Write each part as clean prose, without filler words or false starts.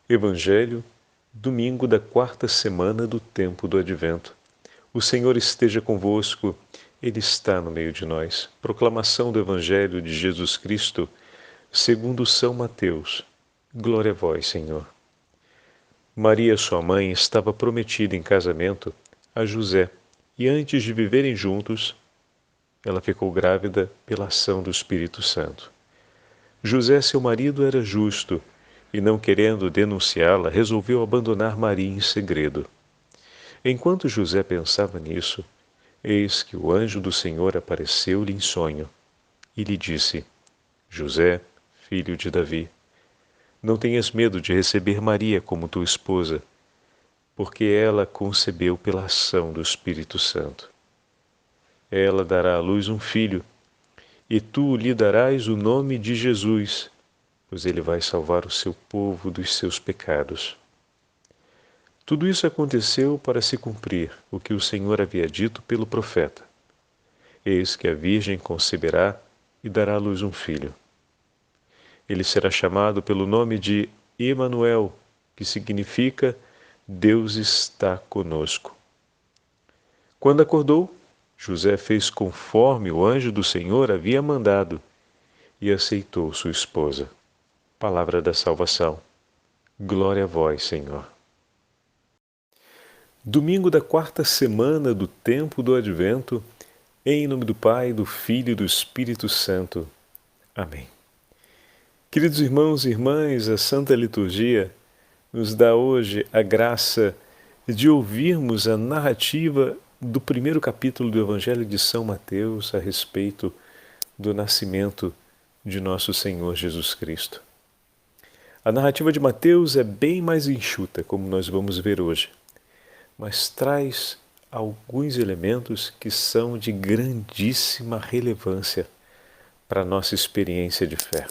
Evangelho, domingo da quarta semana do tempo do Advento. O Senhor esteja convosco, Ele está no meio de nós. Proclamação do Evangelho de Jesus Cristo, segundo São Mateus. Glória a vós, Senhor. Maria, sua mãe, estava prometida em casamento a José, e antes de viverem juntos, ela ficou grávida pela ação do Espírito Santo. José, seu marido, era justo e, não querendo denunciá-la, resolveu abandonar Maria em segredo. Enquanto José pensava nisso, eis que o anjo do Senhor apareceu-lhe em sonho e lhe disse: José, filho de Davi, não tenhas medo de receber Maria como tua esposa, porque ela concebeu pela ação do Espírito Santo. Ela dará à luz um filho, e tu lhe darás o nome de Jesus, pois ele vai salvar o seu povo dos seus pecados. Tudo isso aconteceu para se cumprir o que o Senhor havia dito pelo profeta. Eis que a Virgem conceberá e dará à luz um filho. Ele será chamado pelo nome de Emanuel, que significa Deus está conosco. Quando acordou, José fez conforme o anjo do Senhor havia mandado e aceitou sua esposa. Palavra da salvação. Glória a vós, Senhor. Domingo da quarta semana do tempo do Advento, em nome do Pai, do Filho e do Espírito Santo. Amém. Queridos irmãos e irmãs, a Santa Liturgia nos dá hoje a graça de ouvirmos a narrativa do primeiro capítulo do Evangelho de São Mateus a respeito do nascimento de nosso Senhor Jesus Cristo. A narrativa de Mateus é bem mais enxuta, como nós vamos ver hoje, mas traz alguns elementos que são de grandíssima relevância para a nossa experiência de fé.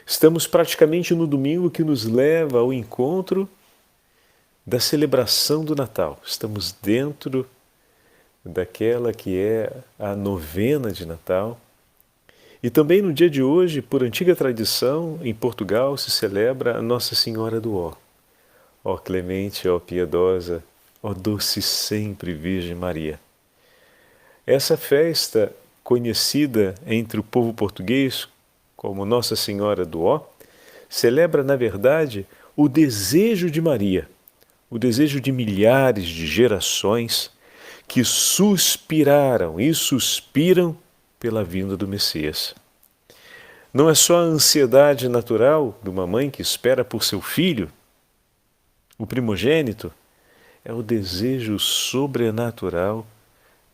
Estamos praticamente no domingo que nos leva ao encontro da celebração do Natal. Estamos dentro daquela que é a novena de Natal. E também no dia de hoje, por antiga tradição, em Portugal se celebra a Nossa Senhora do Ó. Ó clemente, ó piedosa, ó doce sempre Virgem Maria. Essa festa, conhecida entre o povo português como Nossa Senhora do Ó, celebra, na verdade, o desejo de Maria, o desejo de milhares de gerações que suspiraram e suspiram pela vinda do Messias. Não é só a ansiedade natural de uma mãe que espera por seu filho, o primogênito, é o desejo sobrenatural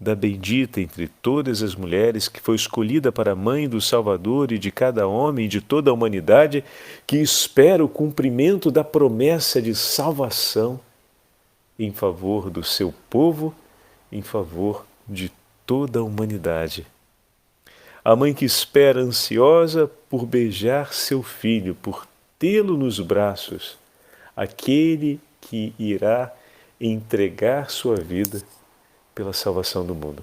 da bendita entre todas as mulheres que foi escolhida para a mãe do Salvador e de cada homem e de toda a humanidade que espera o cumprimento da promessa de salvação em favor do seu povo, em favor de toda a humanidade. A mãe que espera ansiosa por beijar seu filho, por tê-lo nos braços, aquele que irá entregar sua vida pela salvação do mundo.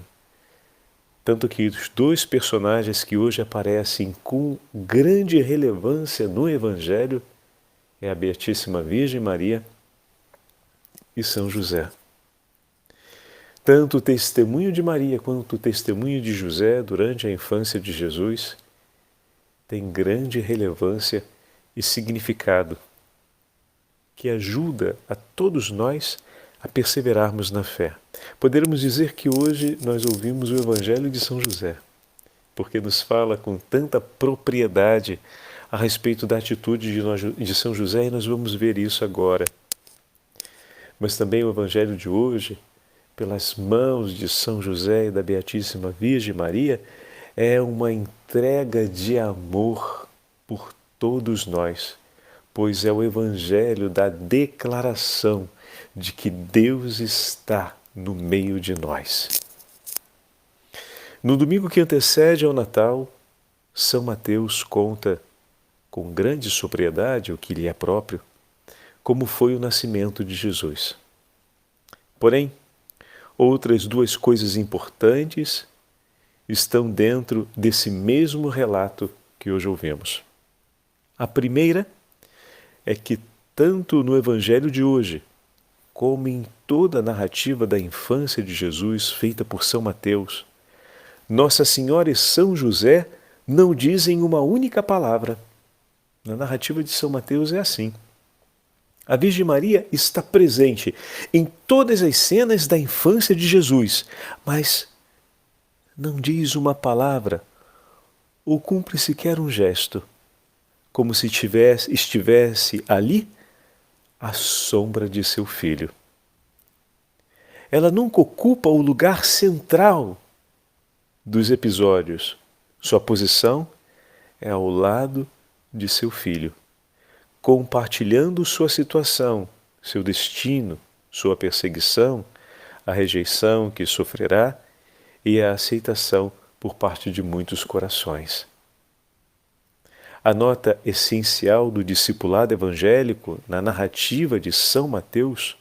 Tanto que os dois personagens que hoje aparecem com grande relevância no Evangelho é a Beatíssima Virgem Maria e São José. Tanto o testemunho de Maria quanto o testemunho de José durante a infância de Jesus tem grande relevância e significado que ajuda a todos nós a perseverarmos na fé. Poderíamos dizer que hoje nós ouvimos o Evangelho de São José, porque nos fala com tanta propriedade a respeito da atitude de São José e nós vamos ver isso agora. Mas também o Evangelho de hoje, pelas mãos de São José e da Beatíssima Virgem Maria, é uma entrega de amor por todos nós, pois é o Evangelho da declaração de que Deus está no meio de nós. No domingo que antecede ao Natal, São Mateus conta com grande sobriedade, o que lhe é próprio, como foi o nascimento de Jesus. Porém, outras duas coisas importantes estão dentro desse mesmo relato que hoje ouvimos. A primeira é que tanto no Evangelho de hoje, como em toda a narrativa da infância de Jesus feita por São Mateus, Nossa Senhora e São José não dizem uma única palavra. Na narrativa de São Mateus é assim. A Virgem Maria está presente em todas as cenas da infância de Jesus, mas não diz uma palavra ou cumpre sequer um gesto, como se estivesse ali à sombra de seu filho. Ela nunca ocupa o lugar central dos episódios. Sua posição é ao lado de seu filho, compartilhando sua situação, seu destino, sua perseguição, a rejeição que sofrerá e a aceitação por parte de muitos corações. A nota essencial do discipulado evangélico na narrativa de São Mateus,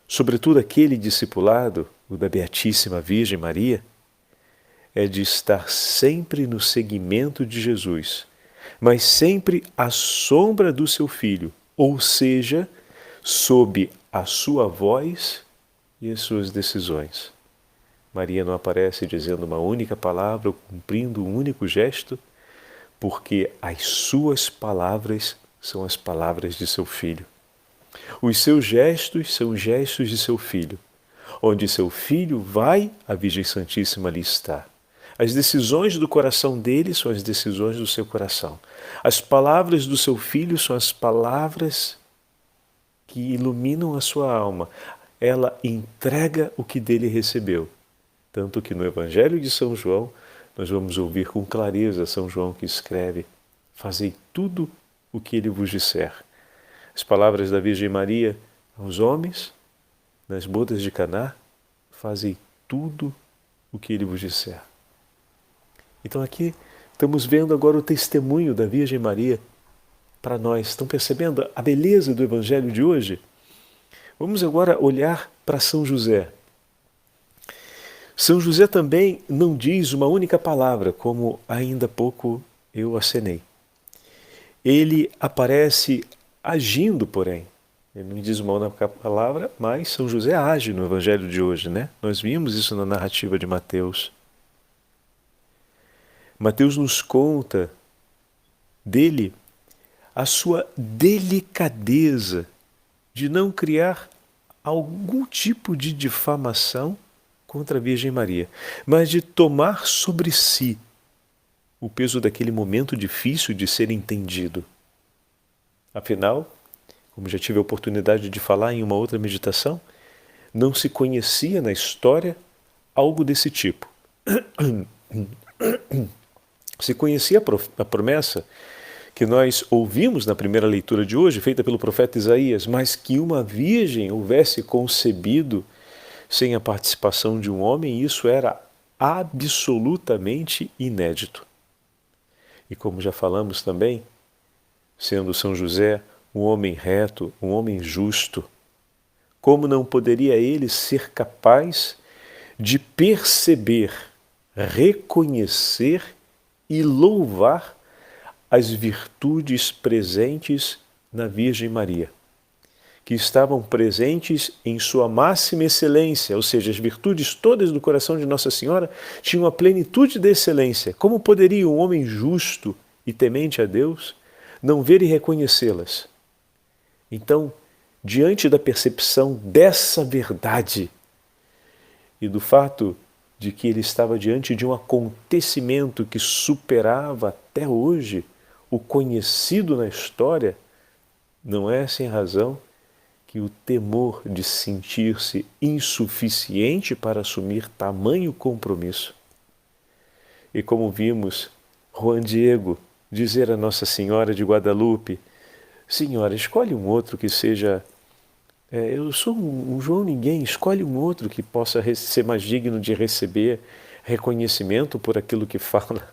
sobretudo aquele discipulado, o da Beatíssima Virgem Maria, é de estar sempre no seguimento de Jesus, mas sempre à sombra do seu Filho, ou seja, sob a sua voz e as suas decisões. Maria não aparece dizendo uma única palavra ou cumprindo um único gesto, porque as suas palavras são as palavras de seu Filho. Os seus gestos são gestos de seu Filho. Onde seu Filho vai, a Virgem Santíssima ali está. As decisões do coração dele são as decisões do seu coração. As palavras do seu Filho são as palavras que iluminam a sua alma. Ela entrega o que dele recebeu. Tanto que no Evangelho de São João, nós vamos ouvir com clareza São João que escreve: fazei tudo o que ele vos disser. As palavras da Virgem Maria aos homens, nas bodas de Caná, fazei tudo o que ele vos disser. Então aqui estamos vendo agora o testemunho da Virgem Maria para nós. Estão percebendo a beleza do Evangelho de hoje? Vamos agora olhar para São José. São José também não diz uma única palavra, como ainda há pouco eu acenei. Ele aparece agindo, porém. Ele não diz uma única palavra, mas São José age no Evangelho de hoje, né? Nós vimos isso na narrativa de Mateus. Mateus nos conta dele a sua delicadeza de não criar algum tipo de difamação contra a Virgem Maria, mas de tomar sobre si o peso daquele momento difícil de ser entendido. Afinal, como já tive a oportunidade de falar em uma outra meditação, não se conhecia na história algo desse tipo. Se conhecia a promessa que nós ouvimos na primeira leitura de hoje, feita pelo profeta Isaías, mas que uma virgem houvesse concebido sem a participação de um homem, isso era absolutamente inédito. E como já falamos também, sendo São José um homem reto, um homem justo, como não poderia ele ser capaz de perceber, reconhecer e louvar as virtudes presentes na Virgem Maria, que estavam presentes em sua máxima excelência, ou seja, as virtudes todas do coração de Nossa Senhora tinham a plenitude da excelência. Como poderia um homem justo e temente a Deus não ver e reconhecê-las? Então, diante da percepção dessa verdade e do fato de que ele estava diante de um acontecimento que superava até hoje o conhecido na história, não é sem razão que o temor de sentir-se insuficiente para assumir tamanho compromisso. E como vimos Juan Diego dizer a Nossa Senhora de Guadalupe: Senhora, escolhe um outro que seja... eu sou um João ninguém, escolhe um outro que possa ser mais digno de receber reconhecimento por aquilo que fala.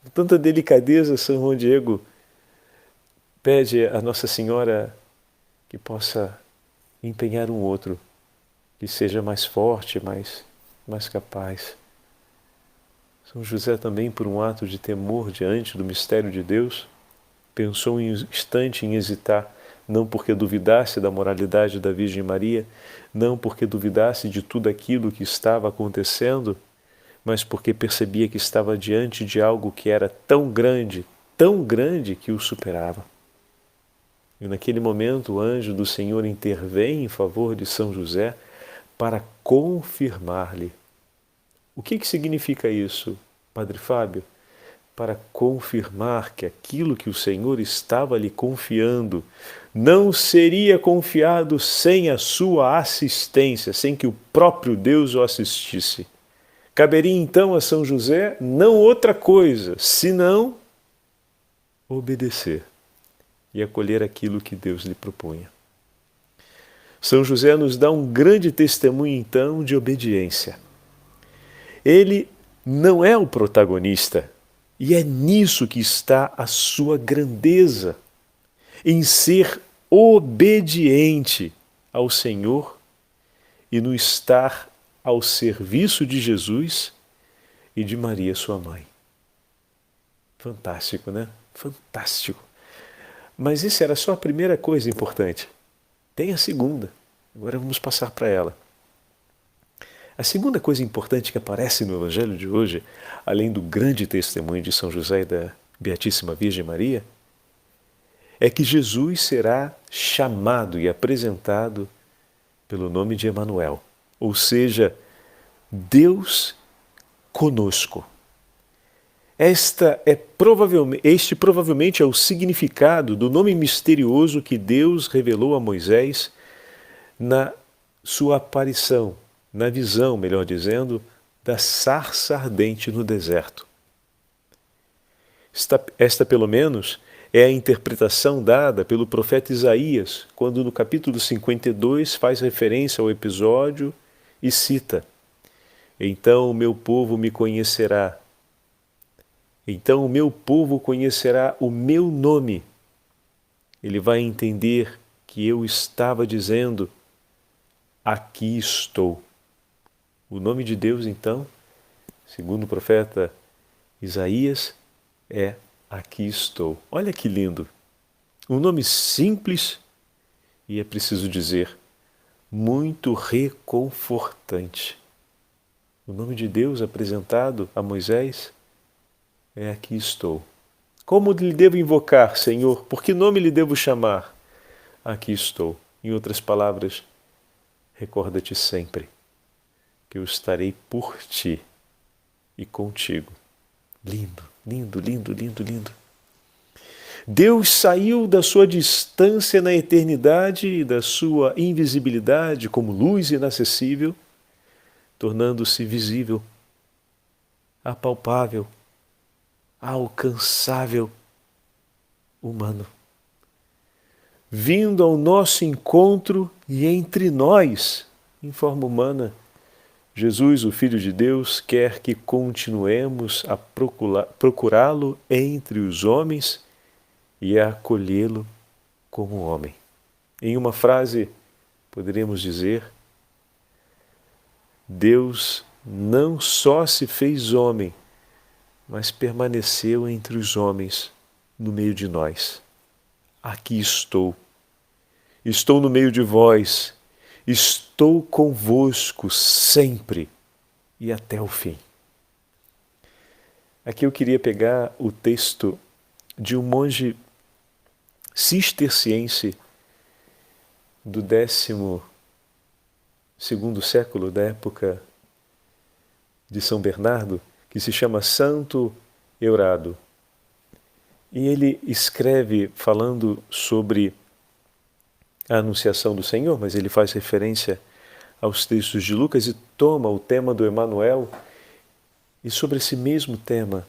Com tanta delicadeza, São Juan Diego pede a Nossa Senhora que possa empenhar um outro, que seja mais forte, mais capaz. São José também, por um ato de temor diante do mistério de Deus, pensou um instante em hesitar, não porque duvidasse da moralidade da Virgem Maria, não porque duvidasse de tudo aquilo que estava acontecendo, mas porque percebia que estava diante de algo que era tão grande que o superava. E naquele momento o anjo do Senhor intervém em favor de São José para confirmar-lhe. O que significa isso, Padre Fábio? Para confirmar que aquilo que o Senhor estava lhe confiando não seria confiado sem a sua assistência, sem que o próprio Deus o assistisse. Caberia então a São José não outra coisa, senão obedecer e acolher aquilo que Deus lhe propunha. São José nos dá um grande testemunho então de obediência. Ele não é o protagonista, e é nisso que está a sua grandeza, em ser obediente ao Senhor e no estar ao serviço de Jesus e de Maria, sua mãe. Fantástico, né? Fantástico. Mas isso era só a primeira coisa importante. Tem a segunda. Agora vamos passar para ela. A segunda coisa importante que aparece no Evangelho de hoje, além do grande testemunho de São José e da Beatíssima Virgem Maria, é que Jesus será chamado e apresentado pelo nome de Emanuel, ou seja, Deus conosco. Este provavelmente é o significado do nome misterioso que Deus revelou a Moisés na sua aparição, na visão, melhor dizendo, da sarça ardente no deserto. Esta, pelo menos, é a interpretação dada pelo profeta Isaías, quando no capítulo 52 faz referência ao episódio e cita: Então o meu povo me conhecerá. Então o meu povo conhecerá o meu nome. Ele vai entender que eu estava dizendo: aqui estou. O nome de Deus, então, segundo o profeta Isaías, é aqui estou. Olha que lindo. Um nome simples e, é preciso dizer, muito reconfortante. O nome de Deus apresentado a Moisés é aqui estou. Como lhe devo invocar, Senhor? Por que nome lhe devo chamar? Aqui estou. Em outras palavras, recorda-te sempre que eu estarei por ti e contigo. Lindo, lindo, lindo, lindo, lindo. Deus saiu da sua distância na eternidade e da sua invisibilidade como luz inacessível, tornando-se visível, apalpável, alcançável, humano. Vindo ao nosso encontro e entre nós, em forma humana, Jesus, o Filho de Deus, quer que continuemos a procurá-lo entre os homens e a acolhê-lo como homem. Em uma frase, poderíamos dizer: Deus não só se fez homem, mas permaneceu entre os homens, no meio de nós. Aqui estou. Estou no meio de vós. Estou convosco sempre e até o fim. Aqui eu queria pegar o texto de um monge cisterciense do 12º século, da época de São Bernardo, que se chama Santo Eurado. E ele escreve falando sobre a anunciação do Senhor, mas ele faz referência aos textos de Lucas e toma o tema do Emanuel, e sobre esse mesmo tema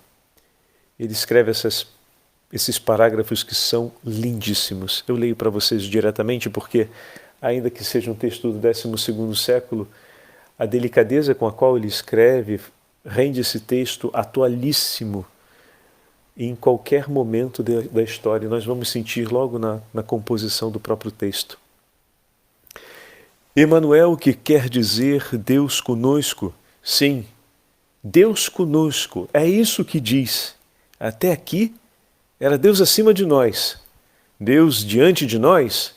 ele escreve esses parágrafos que são lindíssimos. Eu leio para vocês diretamente porque, ainda que seja um texto do 12º século, a delicadeza com a qual ele escreve rende esse texto atualíssimo em qualquer momento da história. Nós vamos sentir logo na composição do próprio texto. Emanuel, que quer dizer Deus conosco. Sim, Deus conosco, é isso que diz. Até aqui era Deus acima de nós, Deus diante de nós,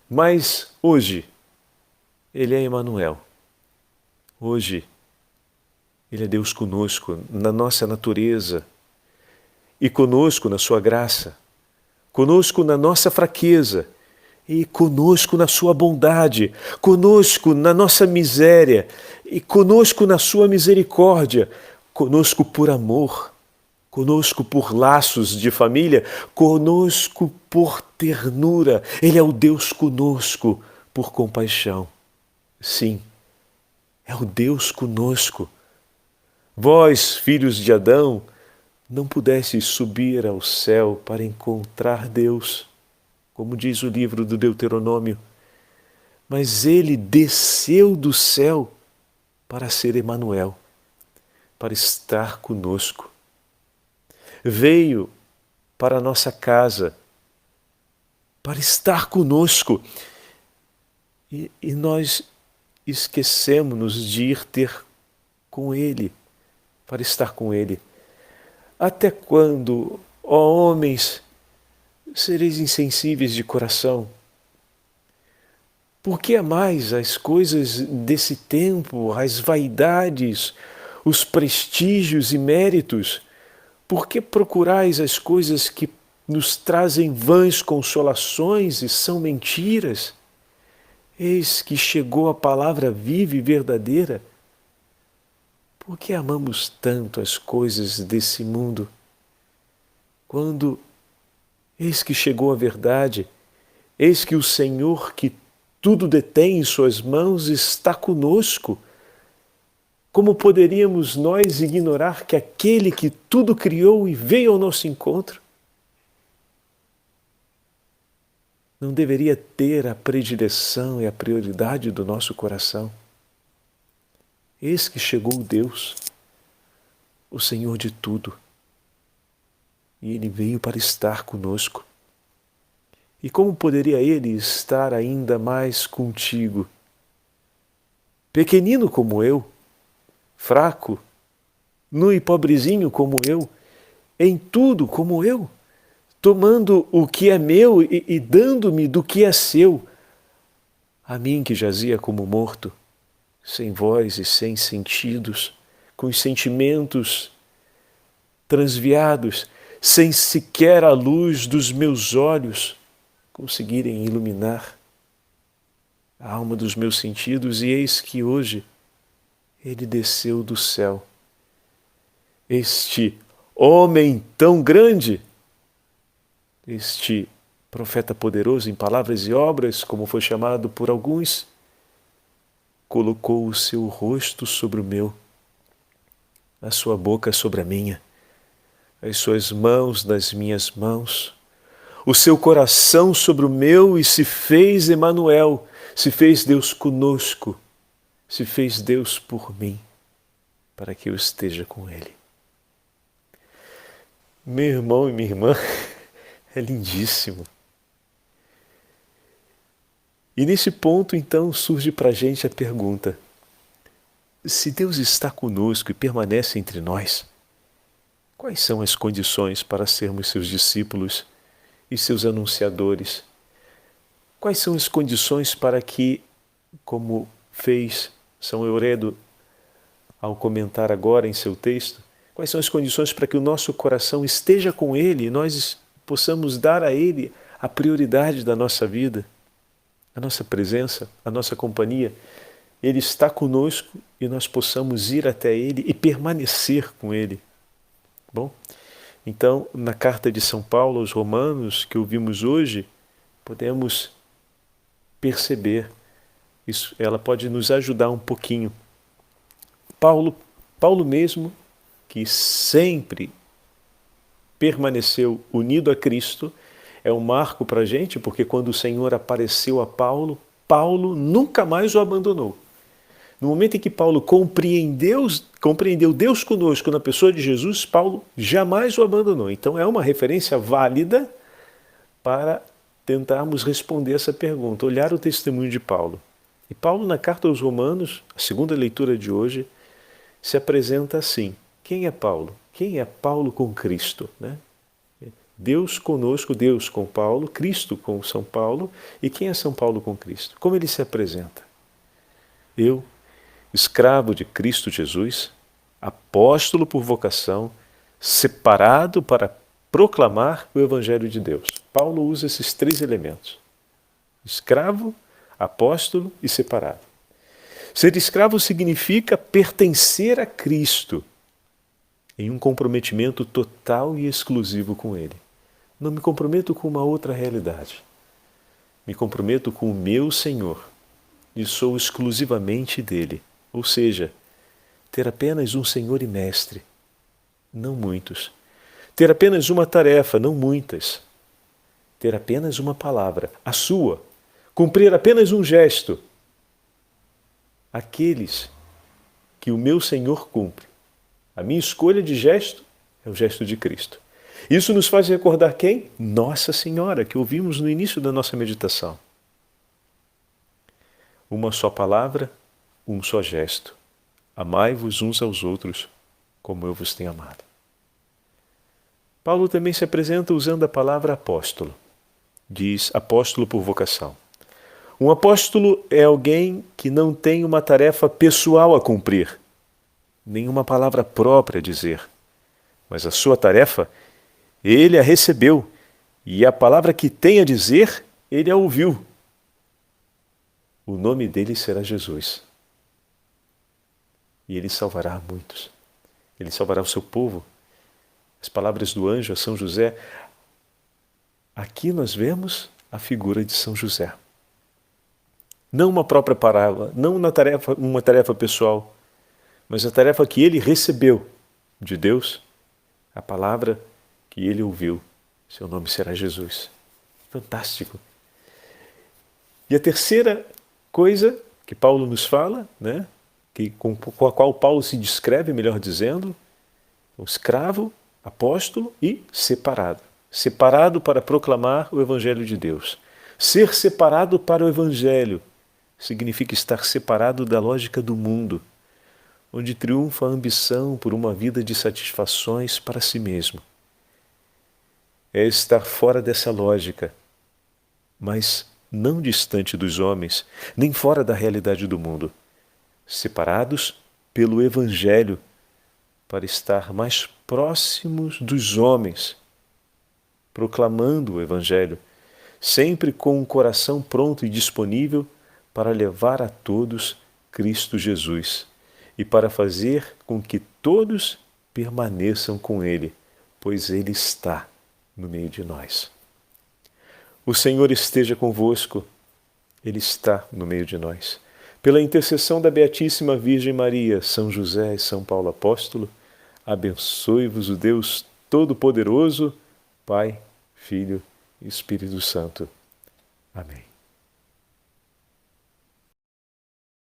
mas hoje Ele é Emanuel. Hoje Ele é Deus conosco, na nossa natureza, e conosco na sua graça, conosco na nossa fraqueza, e conosco na sua bondade, conosco na nossa miséria, e conosco na sua misericórdia, conosco por amor, conosco por laços de família, conosco por ternura. Ele é o Deus conosco por compaixão. Sim, é o Deus conosco. Vós, filhos de Adão, não pudesseis subir ao céu para encontrar Deus, como diz o livro do Deuteronômio, mas Ele desceu do céu para ser Emanuel, para estar conosco. Veio para a nossa casa, para estar conosco. E nós esquecemos-nos de ir ter com Ele, para estar com Ele. Até quando, ó homens, sereis insensíveis de coração? Por que amais as coisas desse tempo, as vaidades, os prestígios e méritos? Por que procurais as coisas que nos trazem vãs consolações e são mentiras? Eis que chegou a palavra viva e verdadeira. Por que amamos tanto as coisas desse mundo? Quando eis que chegou a verdade, eis que o Senhor que tudo detém em suas mãos está conosco. Como poderíamos nós ignorar que aquele que tudo criou e veio ao nosso encontro não deveria ter a predileção e a prioridade do nosso coração? Eis que chegou Deus, o Senhor de tudo, e Ele veio para estar conosco. E como poderia Ele estar ainda mais contigo? Pequenino como eu, fraco, nu e pobrezinho como eu, em tudo como eu, tomando o que é meu e dando-me do que é seu, a mim que jazia como morto, sem voz e sem sentidos, com os sentimentos transviados, sem sequer a luz dos meus olhos conseguirem iluminar a alma dos meus sentidos, e eis que hoje Ele desceu do céu. Este homem tão grande, este profeta poderoso em palavras e obras, como foi chamado por alguns, colocou o seu rosto sobre o meu, a sua boca sobre a minha, as suas mãos nas minhas mãos, o seu coração sobre o meu, e se fez Emanuel, se fez Deus conosco, se fez Deus por mim, para que eu esteja com Ele. Meu irmão e minha irmã, é lindíssimo. E nesse ponto, então, surge para a gente a pergunta: se Deus está conosco e permanece entre nós, quais são as condições para sermos seus discípulos e seus anunciadores? Quais são as condições para que, como fez São Euredo ao comentar agora em seu texto, quais são as condições para que o nosso coração esteja com Ele e nós possamos dar a Ele a prioridade da nossa vida, a nossa presença, a nossa companhia? Ele está conosco e nós possamos ir até Ele e permanecer com Ele. Bom, então, na carta de São Paulo aos Romanos, que ouvimos hoje, podemos perceber isso. Ela pode nos ajudar um pouquinho. Paulo mesmo, que sempre permaneceu unido a Cristo, é um marco para a gente, porque quando o Senhor apareceu a Paulo, Paulo nunca mais o abandonou. No momento em que Paulo compreendeu Deus conosco na pessoa de Jesus, Paulo jamais o abandonou. Então é uma referência válida para tentarmos responder essa pergunta, olhar o testemunho de Paulo. E Paulo, na carta aos Romanos, a segunda leitura de hoje, se apresenta assim. Quem é Paulo? Quem é Paulo com Cristo? Né? Deus conosco, Deus com Paulo, Cristo com São Paulo. E quem é São Paulo com Cristo? Como ele se apresenta? Eu, escravo de Cristo Jesus, apóstolo por vocação, separado para proclamar o Evangelho de Deus. Paulo usa esses três elementos: escravo, apóstolo e separado. Ser escravo significa pertencer a Cristo em um comprometimento total e exclusivo com Ele. Não me comprometo com uma outra realidade. Me comprometo com o meu Senhor e sou exclusivamente dele. Ou seja, ter apenas um Senhor e Mestre, não muitos. Ter apenas uma tarefa, não muitas. Ter apenas uma palavra, a sua. Cumprir apenas um gesto. Aqueles que o meu Senhor cumpre. A minha escolha de gesto é o gesto de Cristo. Isso nos faz recordar quem? Nossa Senhora, que ouvimos no início da nossa meditação. Uma só palavra, um só gesto. Amai-vos uns aos outros, como eu vos tenho amado. Paulo também se apresenta usando a palavra apóstolo. Diz apóstolo por vocação. Um apóstolo é alguém que não tem uma tarefa pessoal a cumprir, nenhuma palavra própria a dizer, mas a sua tarefa, ele a recebeu, e a palavra que tem a dizer, ele a ouviu. O nome dele será Jesus. E ele salvará muitos. Ele salvará o seu povo. As palavras do anjo a São José. Aqui nós vemos a figura de São José. Não uma própria parábola, não uma tarefa pessoal, mas a tarefa que ele recebeu de Deus, a palavra que ele ouviu. Seu nome será Jesus. Fantástico. E a terceira coisa que Paulo nos fala, né, com a qual Paulo se descreve, melhor dizendo, o escravo, apóstolo e separado. Separado para proclamar o Evangelho de Deus. Ser separado para o Evangelho significa estar separado da lógica do mundo, onde triunfa a ambição por uma vida de satisfações para si mesmo. É estar fora dessa lógica, mas não distante dos homens, nem fora da realidade do mundo. Separados pelo Evangelho, para estar mais próximos dos homens, proclamando o Evangelho, sempre com um coração pronto e disponível para levar a todos Cristo Jesus e para fazer com que todos permaneçam com Ele, pois Ele está no meio de nós. O Senhor esteja convosco, Ele está no meio de nós. Pela intercessão da Beatíssima Virgem Maria, São José e São Paulo Apóstolo, abençoe-vos o Deus Todo-Poderoso, Pai, Filho e Espírito Santo. Amém.